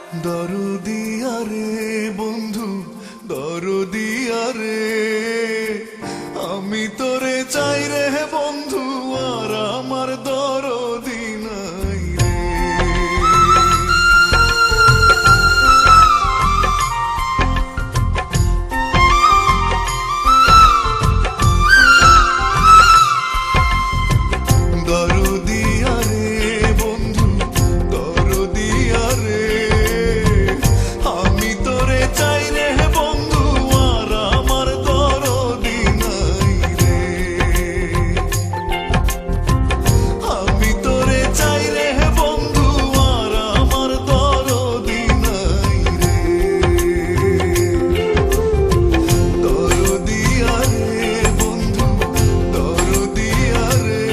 দরদিয়া রে বন্ধু দরদিয়া রে, আমি তোরে চাই রে বন্ধু, আর আমার দরদি নাই রে। দরদিয়া রে বন্ধু দরদিয়া রে, আমি তোরে চাই রে বন্ধু, আর আমার দরদি নাই রে। আমি তোরে চাই রে বন্ধু, আর আমার দরদি নাই রে। দরদিয়া রে বন্ধু দরদিয়া রে,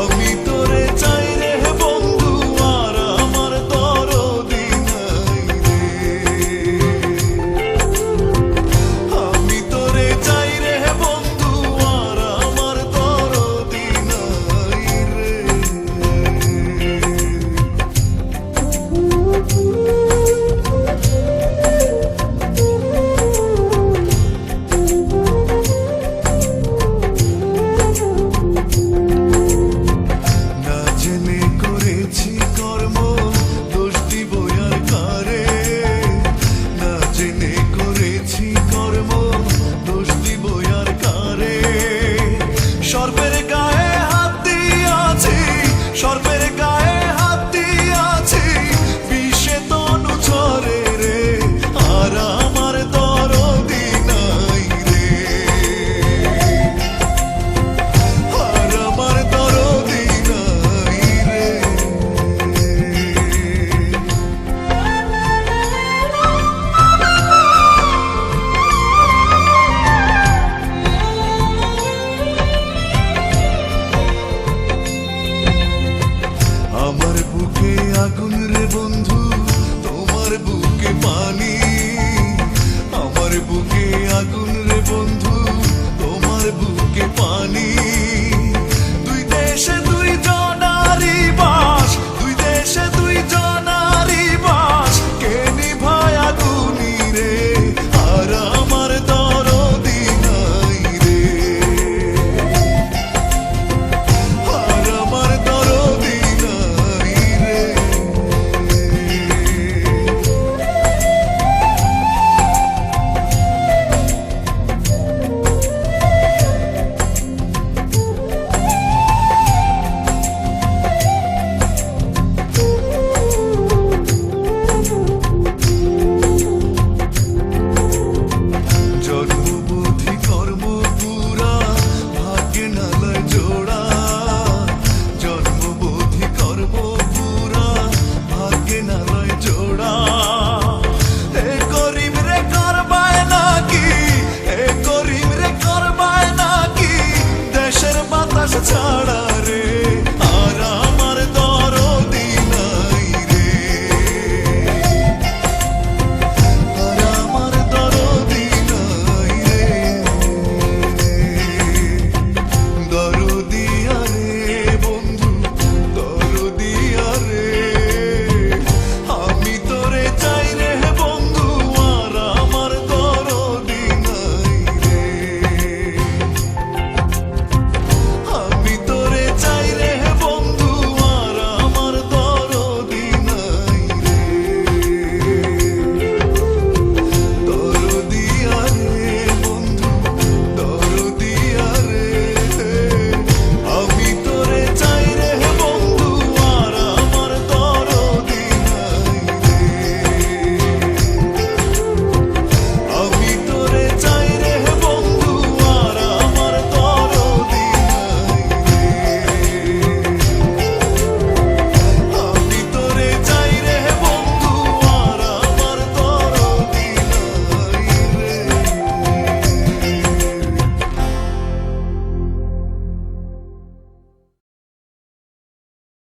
আমি তোরে চাই রে বন্ধু, আর আমার দরদি নাই রে। আমি তোরে চাই রে বন্ধু, আর আমার দরদি নাই রে। না জেনে করেছি কর্ম, দোষ দিব আর কারে। না জেনে করেছি কর্ম, দোষ দিব আর কারে। সর্পের গায়ে হাত দিয়াছি, সর্পের গায়ে হাত দিয়াছি, বিষে তনু ঝরে রে, আর আমার দরদি নাই রে। আর আমার দরদি নাই রে। আমার বুকে আগুন রে বন্ধু, তোমার বুকে পানি। আমার বুকে আগুন রে বন্ধু, তোমার বুকে পানি।